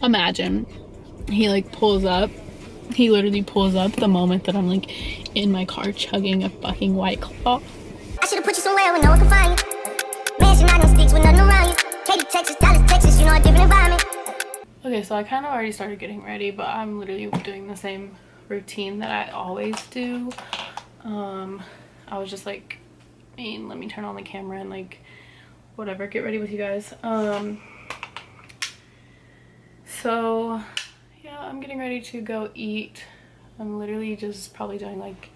imagine he like pulls up. He literally pulls up the moment that I'm like in my car chugging a fucking White Claw. I should've put you somewhere where no one can find you. Mansion out in sticks with nothing around you. Katy, Texas, Dallas, Texas, you know, a different environment. Okay, so I kind of already started getting ready, but I'm literally doing the same routine that I always do. I was just like, let me turn on the camera and like whatever, get ready with you guys. So yeah, I'm getting ready to go eat. I'm literally just probably doing like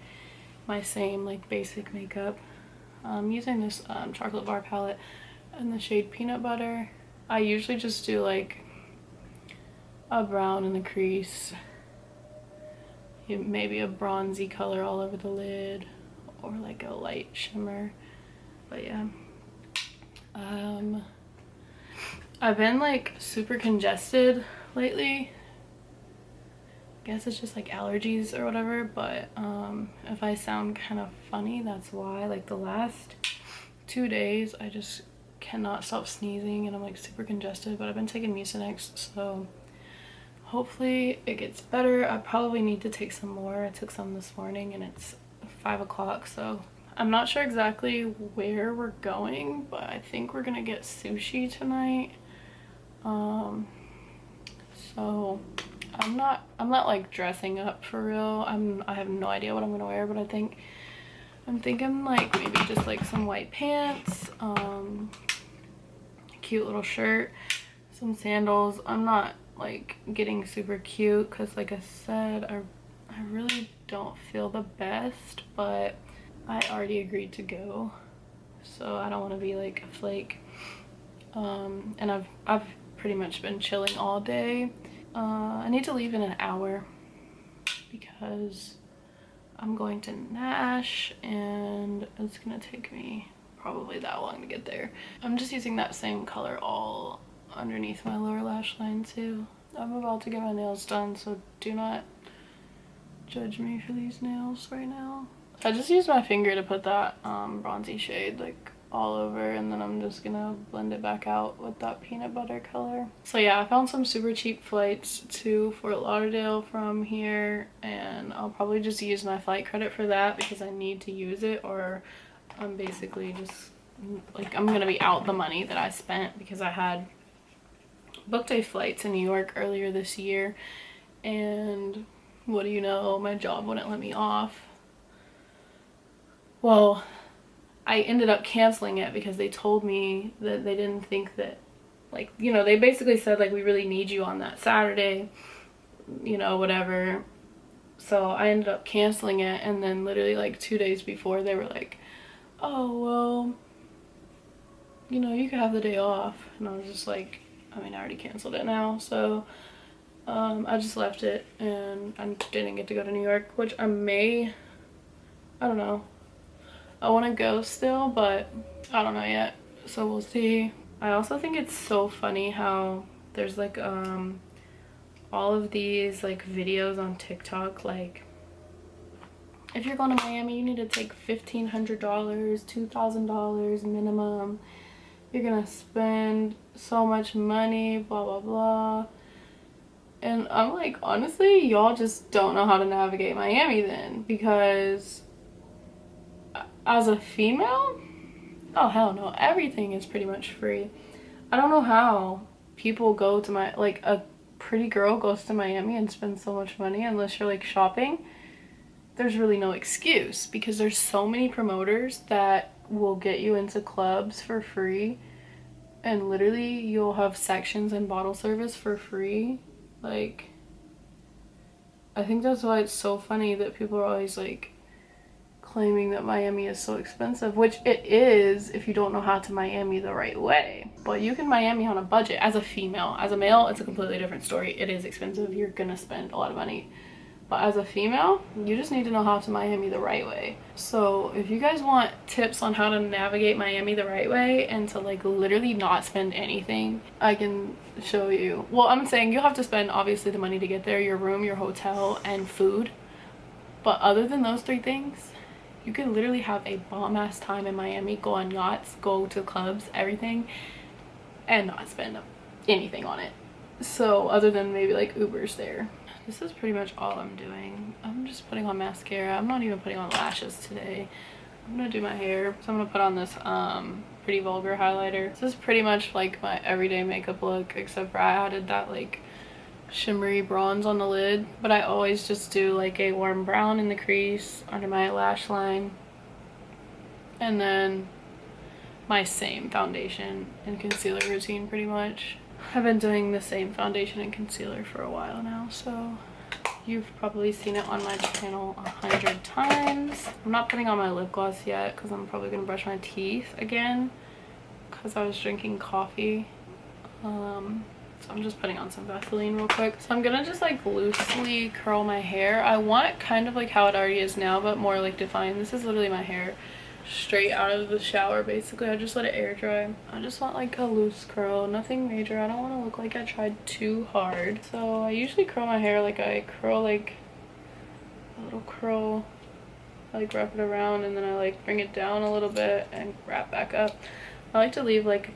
my same like basic makeup. I'm using this chocolate bar palette and the shade Peanut Butter. I usually just do like a brown in the crease, maybe a bronzy color all over the lid, or like a light shimmer. But yeah, I've been like super congested lately. I guess it's just like allergies or whatever, but if I sound kind of funny, that's why. Like the last 2 days I just cannot stop sneezing and I'm like super congested, but I've been taking Mucinex, so hopefully it gets better. I probably need to take some more. I took some this morning and it's 5 o'clock, so I'm not sure exactly where we're going, but I think we're gonna get sushi tonight. So I'm not like dressing up for real. I have no idea what I'm gonna wear, but I'm thinking like maybe just like some white pants, a cute little shirt, some sandals. I'm not like getting super cute because like I said, I really don't feel the best, but I already agreed to go, so I don't want to be like a flake. And I've pretty much been chilling all day. I need to leave in an hour because I'm going to Nash and it's gonna take me probably that long to get there. I'm just using that same color all underneath my lower lash line too. I'm about to get my nails done, so do not judge me for these nails right now. I just used my finger to put that bronzy shade like all over, and then I'm just gonna blend it back out with that peanut butter color. So yeah, I found some super cheap flights to Fort Lauderdale from here, and I'll probably just use my flight credit for that because I need to use it, or I'm basically just like I'm gonna be out the money that I spent because I had booked a flight to New York earlier this year, and what do you know, my job wouldn't let me off. Well, I ended up canceling it because they told me that they didn't think that, like, you know, they basically said like we really need you on that Saturday, you know, whatever. So I ended up canceling it, and then literally like 2 days before they were like, oh well, you know, you can have the day off, and I was just like, I mean, I already canceled it now, so I just left it and I didn't get to go to New York, which I don't know. I want to go still, but I don't know yet, so we'll see. I also think it's so funny how there's like all of these like videos on TikTok, like if you're going to Miami you need to take $1,500, $2,000 minimum, you're gonna spend so much money, blah blah blah. And I'm like, honestly, y'all just don't know how to navigate Miami then, because as a female, oh hell no, everything is pretty much free. I don't know how people go to like a pretty girl goes to Miami and spends so much money unless you're like shopping. There's really no excuse because there's so many promoters that will get you into clubs for free, and literally you'll have sections and bottle service for free. Like, I think that's why it's so funny that people are always like claiming that Miami is so expensive, which it is if you don't know how to Miami the right way. But you can Miami on a budget as a female. As a male, it's a completely different story. It is expensive. You're gonna spend a lot of money. But as a female, you just need to know how to Miami the right way. So if you guys want tips on how to navigate Miami the right way and to like literally not spend anything, I can show you. Well, I'm saying you'll have to spend obviously the money to get there, your room, your hotel, and food. But other than those 3 things, you can literally have a bomb-ass time in Miami, go on yachts, go to clubs, everything, and not spend anything on it. So other than maybe like Uber's there. This is pretty much all I'm doing. I'm just putting on mascara. I'm not even putting on lashes today. I'm gonna do my hair. So I'm gonna put on this Pretty Vulgar highlighter. This is pretty much like my everyday makeup look, except for I added that like shimmery bronze on the lid. But I always just do like a warm brown in the crease under my lash line. And then my same foundation and concealer routine pretty much. I've been doing the same foundation and concealer for a while now, so you've probably seen it on my channel 100 times. I'm not putting on my lip gloss yet because I'm probably gonna brush my teeth again because I was drinking coffee. So I'm just putting on some Vaseline real quick. So I'm gonna just like loosely curl my hair. I want it kind of like how it already is now, but more like defined. This is literally my hair straight out of the shower basically. I just let it air dry. I just want like a loose curl, nothing major. I don't want to look like I tried too hard. So I usually curl my hair like I curl like a little curl. I like wrap it around and then I like bring it down a little bit and wrap back up. I like to leave like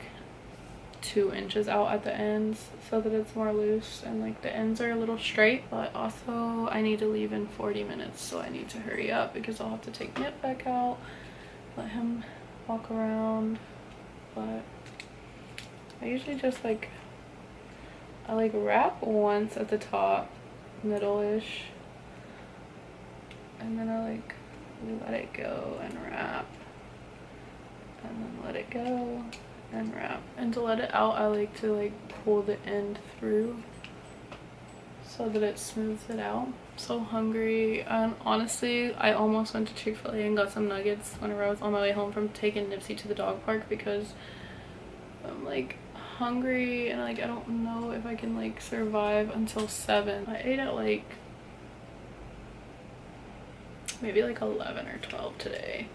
2 inches out at the ends so that it's more loose and like the ends are a little straight. But also I need to leave in 40 minutes, so I need to hurry up because I'll have to take Nip back out, let him walk around. But I usually just like I like wrap once at the top, middle-ish, and then I like let it go and wrap, and then let it go and wrap. And to let it out, I like to like pull the end through so that it smooths it out. So hungry, and honestly I almost went to Chick-fil-A and got some nuggets whenever I was on my way home from taking Nipsey to the dog park because I'm like hungry and like I don't know if I can like survive until 7. I ate at like maybe like 11 or 12 today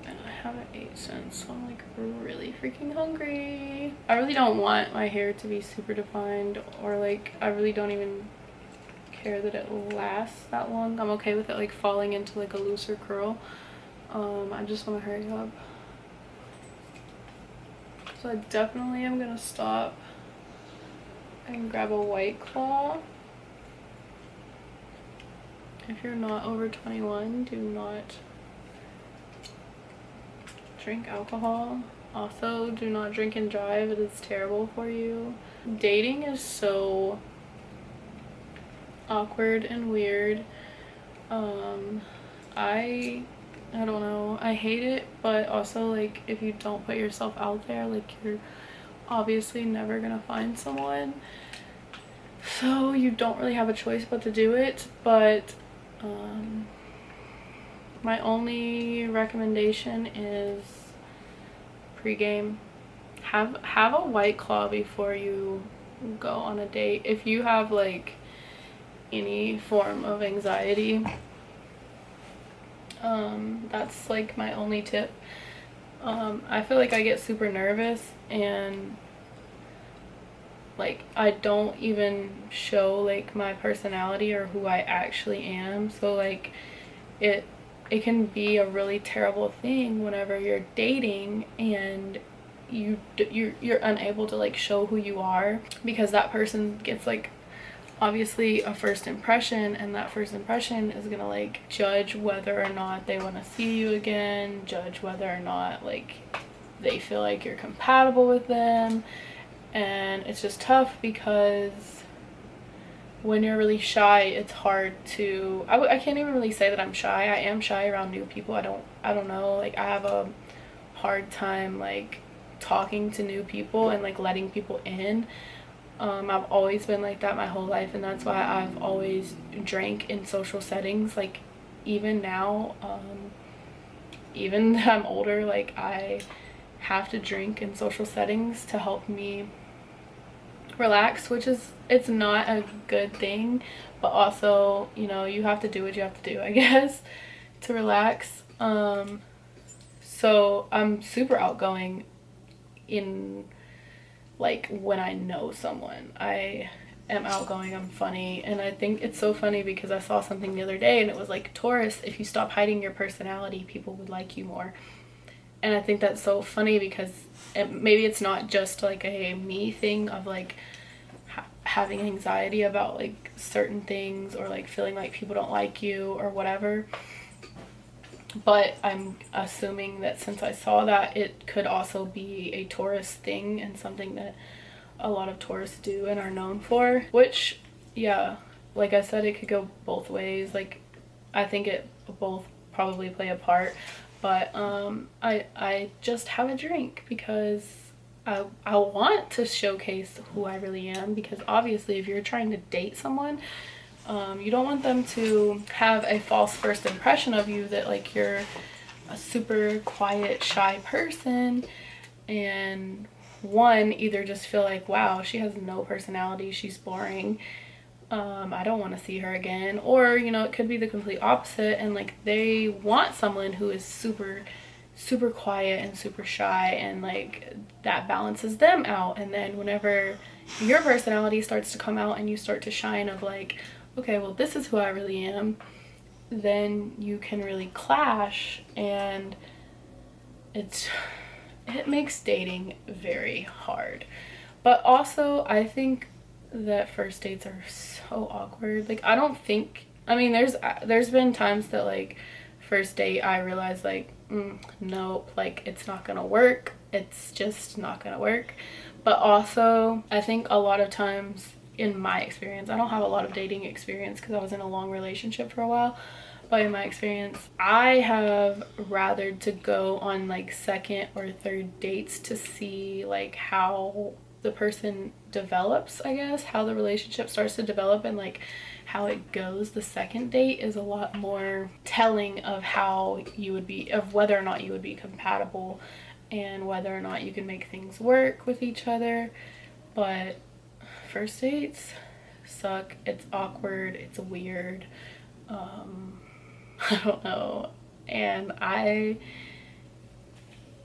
and I haven't ate since, so I'm like really freaking hungry. I really don't want my hair to be super defined, or like I really don't even care that it lasts that long. I'm okay with it like falling into like a looser curl. I just want to hurry up. So I definitely am gonna stop and grab a White Claw. If you're not over 21, do not drink alcohol. Also, do not drink and drive. It is terrible for you. Dating is so awkward and weird. I don't know, I hate it, but also like if you don't put yourself out there, like you're obviously never gonna find someone, so you don't really have a choice but to do it. But my only recommendation is pregame. Have a White Claw before you go on a date. If you have like any form of anxiety, that's like my only tip. I feel like I get super nervous and like I don't even show like my personality or who I actually am, so like it can be a really terrible thing whenever you're dating and you're unable to like show who you are, because that person gets like obviously a first impression, and that first impression is gonna like judge whether or not they want to see you again, judge whether or not like they feel like you're compatible with them. And it's just tough because when you're really shy, it's hard to I can't even really say that I'm shy. I am shy around new people. I don't know, like I have a hard time like talking to new people and like letting people in. I've always been like that my whole life, and that's why I've always drank in social settings. Like even now, even that I'm older, like I have to drink in social settings to help me relax, which is, it's not a good thing, but also, you know, you have to do what you have to do, I guess, to relax. So I'm super outgoing in like when I know someone. I am outgoing, I'm funny, and I think it's so funny because I saw something the other day and it was like, Taurus, if you stop hiding your personality, people would like you more. And I think that's so funny because maybe it's not just like a me thing of like having anxiety about like certain things, or like feeling like people don't like you or whatever. But I'm assuming that since I saw that, it could also be a Taurus thing and something that a lot of Taurus do and are known for. Which, yeah, like I said, it could go both ways. Like, I think it both probably play a part. But I just have a drink because I want to showcase who I really am. Because obviously, if you're trying to date someone, you don't want them to have a false first impression of you, that like you're a super quiet, shy person, and one, either just feel like, wow, she has no personality, she's boring, I don't want to see her again. Or, you know, it could be the complete opposite, and like they want someone who is super quiet and super shy, and like that balances them out. And then whenever your personality starts to come out and you start to shine, of like, okay, well, this is who I really am, then you can really clash, and it makes dating very hard. But also, I think that first dates are so awkward. Like, I don't think, I mean, there's been times that like first date I realized like, nope, like it's not gonna work, it's just not gonna work. But also, I think a lot of times, in my experience, I don't have a lot of dating experience because I was in a long relationship for a while, but in my experience, I have rathered to go on like second or third dates to see like how the person develops, I guess, how the relationship starts to develop, and like how it goes. The second date is a lot more telling of how you would be, of whether or not you would be compatible and whether or not you can make things work with each other. But first dates suck. It's awkward, it's weird, I don't know, and I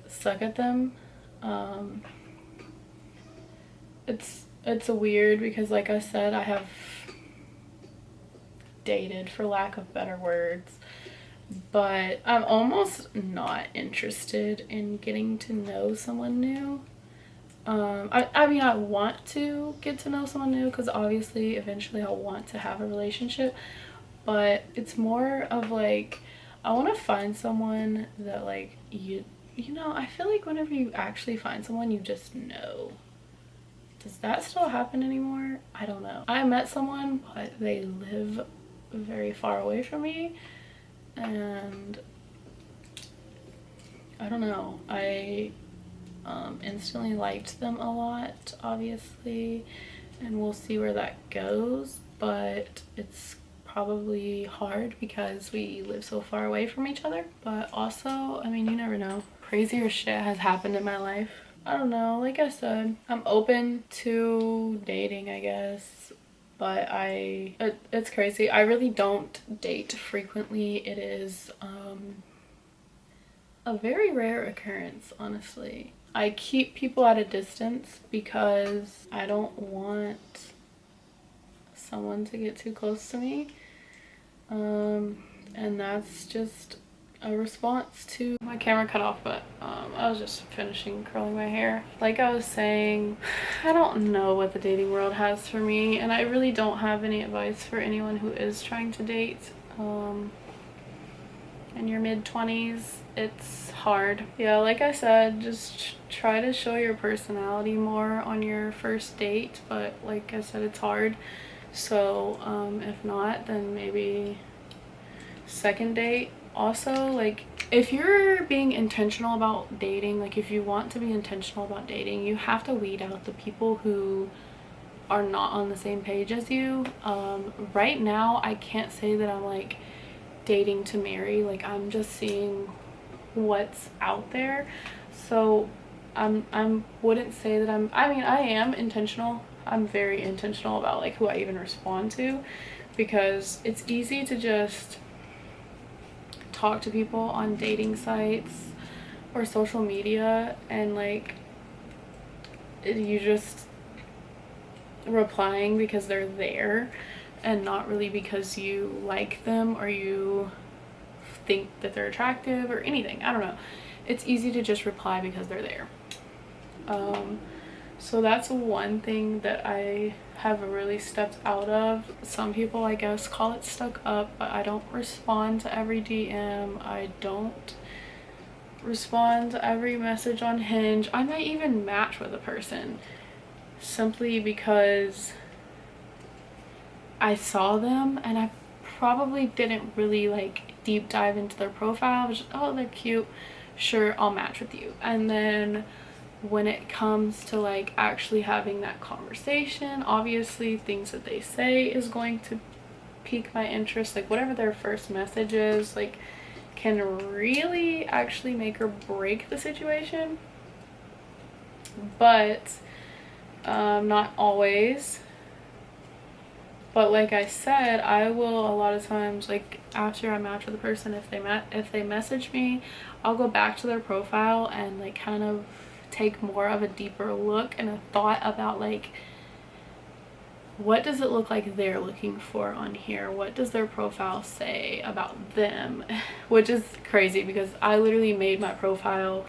suck at them. It's a weird, because like I said, I have dated, for lack of better words, but I'm almost not interested in getting to know someone new. I mean, I want to get to know someone new because obviously eventually I'll want to have a relationship, but it's more of like, I want to find someone that like you know, I feel like whenever you actually find someone, you just know. Does that still happen anymore? I don't know. I met someone, but they live very far away from me, and I don't know. I instantly liked them a lot, obviously, and we'll see where that goes, but it's probably hard because we live so far away from each other. But also, I mean, you never know. Crazier shit has happened in my life. I don't know, like I said, I'm open to dating, I guess, but it's crazy. I really don't date frequently. It is a very rare occurrence, honestly. I keep people at a distance because I don't want someone to get too close to me, and that's just a response to my camera cut off. But I was just finishing curling my hair. Like I was saying, I don't know what the dating world has for me, and I really don't have any advice for anyone who is trying to date in your mid-20s. It's hard. Yeah, like I said, just try to show your personality more on your first date, but like I said, it's hard. So if not, then maybe second date. Also, like, if you're being intentional about dating, like if you want to be intentional about dating, you have to weed out the people who are not on the same page as you. Right now, I can't say that I'm like dating to marry. Like, I'm just seeing what's out there. So I wouldn't say that I mean, I am intentional. I'm very intentional about like who I even respond to, because it's easy to just talk to people on dating sites or social media, and like you just replying because they're there and not really because you like them or you think that they're attractive or anything. I don't know. It's easy to just reply because they're there. So that's one thing that I have really stepped out of. Some people, I guess, call it stuck up, but I don't respond to every DM. I don't respond to every message on Hinge. I might even match with a person simply because I saw them and I probably didn't really like deep dive into their profile. I was just, oh, they're cute, sure, I'll match with you. And then when it comes to like actually having that conversation, obviously things that they say is going to pique my interest. Like whatever their first message is, like, can really actually make or break the situation. But not always. But like I said, I will a lot of times, like after I match with a person, if they message me, I'll go back to their profile and like kind of take more of a deeper look and a thought about like, what does it look like they're looking for on here? What does their profile say about them? Which is crazy because I literally made my profile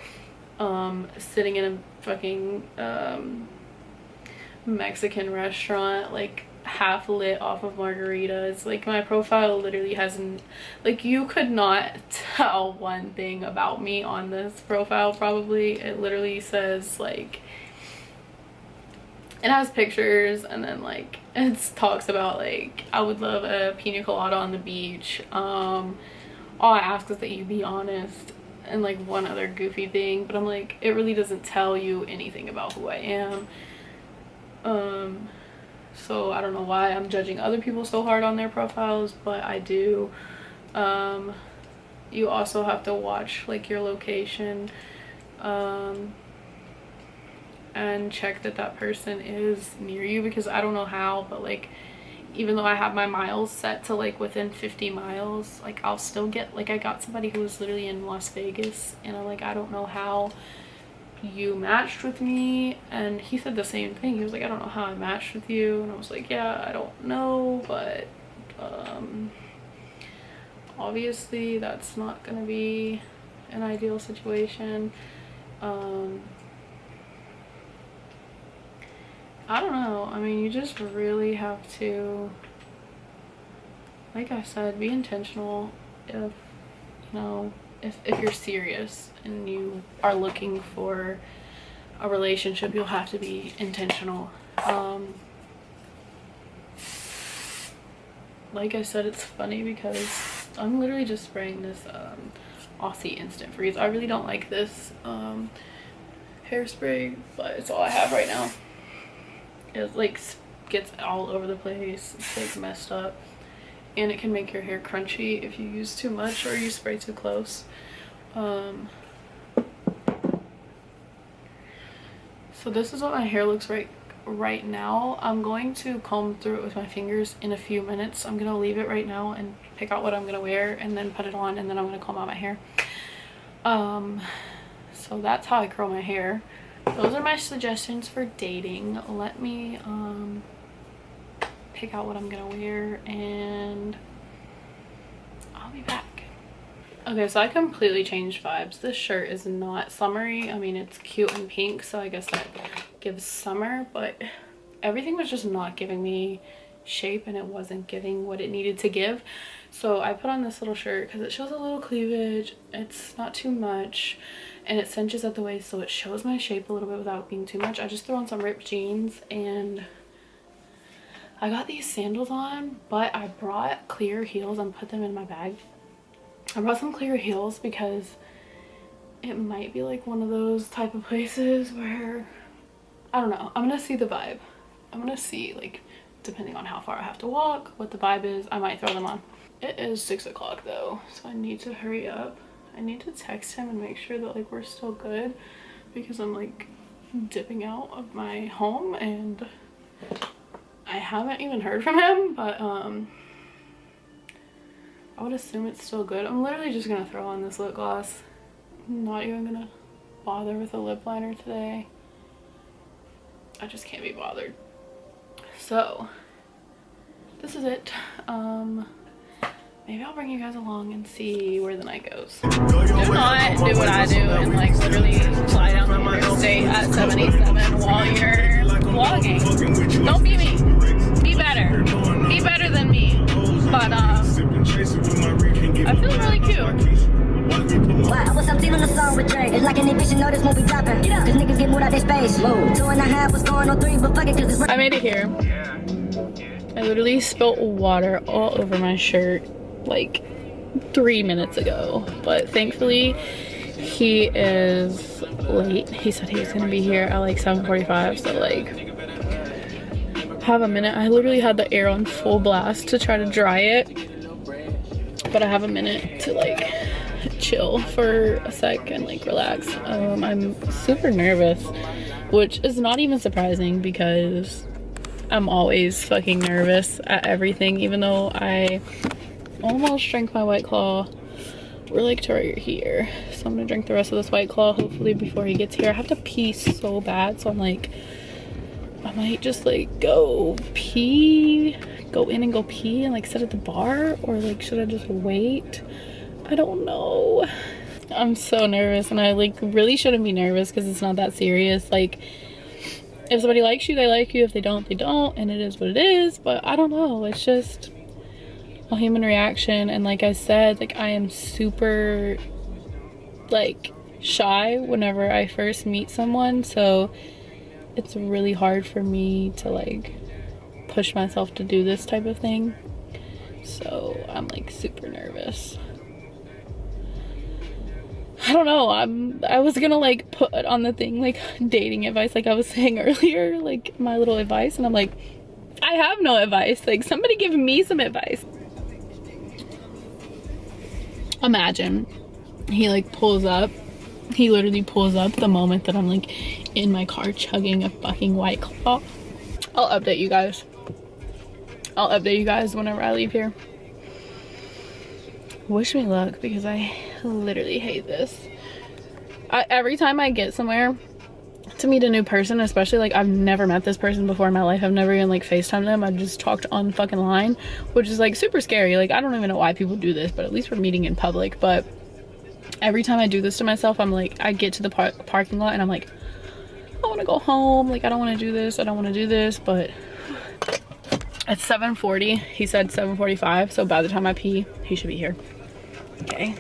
sitting in a fucking Mexican restaurant, like half lit off of margaritas. Like my profile literally hasn't, like, you could not tell one thing about me on this profile probably. It literally says like, it has pictures and then like it talks about like, I would love a pina colada on the beach. All I ask is that you be honest, and like one other goofy thing, but I'm like, it really doesn't tell you anything about who I am. So I don't know why I'm judging other people so hard on their profiles, but I do. You also have to watch like your location, and check that that person is near you, because I don't know how, but like even though I have my miles set to like within 50 miles, like I'll still get, like I got somebody who was literally in Las Vegas and I'm like, I don't know how you matched with me. And he said the same thing. He was like, I don't know how I matched with you. And I was like, yeah, I don't know, but obviously that's not gonna be an ideal situation. I don't know. I mean, you just really have to, like I said, be intentional. If you know, if you're serious and you are looking for a relationship, you'll have to be intentional. Like I said, it's funny because I'm literally just spraying this Aussie Instant Freeze. I really don't like this hairspray, but it's all I have right now. It like gets all over the place. It's like messed up, and it can make your hair crunchy if you use too much or you spray too close. So this is what my hair looks like right now. I'm going to comb through it with my fingers in a few minutes. I'm gonna leave it right now and pick out what I'm gonna wear and then put it on, and then I'm gonna comb out my hair. So that's how I curl my hair. Those are my suggestions for dating. Let me pick out what I'm gonna wear and I'll be back. Okay, so I completely changed vibes. This shirt is not summery. I mean, it's cute and pink, so I guess that gives summer, but everything was just not giving me shape and it wasn't giving what it needed to give. So I put on this little shirt because it shows a little cleavage. It's not too much and it cinches at the waist, so it shows my shape a little bit without being too much. I just threw on some ripped jeans and I got these sandals on, but I brought clear heels and put them in my bag. I brought some clear heels because it might be like one of those type of places where, I don't know, I'm gonna see the vibe. I'm gonna see, like, depending on how far I have to walk, what the vibe is, I might throw them on. It is 6 o'clock though, so I need to hurry up. I need to text him and make sure that like we're still good, because I'm like dipping out of my home and I haven't even heard from him, but I would assume it's still good. I'm literally just gonna throw on this lip gloss. I'm not even gonna bother with a lip liner today. I just can't be bothered. So this is it. maybe I'll bring you guys along and see where the night goes. Do not do what I do and like literally fly down the interstate at 77 while you're vlogging. Don't be me. Be better. Be better than me. But I feel really cute. Wow, what's up, team on the song with Drake? It's like an eviction notice when we dropping. Cause niggas get moved out their space. 2.5 was going on 3, but fuck it, cause it's I made it here. I literally spilt water all over my shirt like 3 minutes ago. But thankfully, he is late. He said he was gonna be here at like 7:45, so like have a minute. I literally had the air on full blast to try to dry it, but I have a minute to like chill for a sec and like relax. I'm super nervous, which is not even surprising because I'm always fucking nervous at everything, even though I almost drank my White Claw. We're like to right here, so I'm gonna drink the rest of this White Claw hopefully before he gets here. I have to pee so bad, so I'm like, I might just like go in and go pee and like sit at the bar, or like should I just wait? I don't know. I'm so nervous, and I like really shouldn't be nervous because it's not that serious. Like if somebody likes you, they like you. If they don't, they don't, and it is what it is. But I don't know, it's just a human reaction. And like I said, like I am super like shy whenever I first meet someone, so it's really hard for me to like push myself to do this type of thing. So I'm like super nervous. I don't know, I was gonna like put on the thing like dating advice like I was saying earlier, like my little advice, and I'm like, I have no advice. Like somebody give me some advice. Imagine he like pulls up, he literally pulls up the moment that I'm like in my car chugging a fucking White Claw. I'll update you guys. I'll update you guys whenever I leave here. Wish me luck because I literally hate this. Every time I get somewhere to meet a new person, especially like I've never met this person before in my life, I've never even like FaceTimed them, I've just talked on fucking line, which is like super scary. Like I don't even know why people do this, but at least we're meeting in public. But every time I do this to myself, I'm like, I get to the parking lot and I'm like, I want to go home, like I don't want to do this, I don't want to do this. But it's 7:40, he said 7:45, so by the time I pee he should be here. Okay.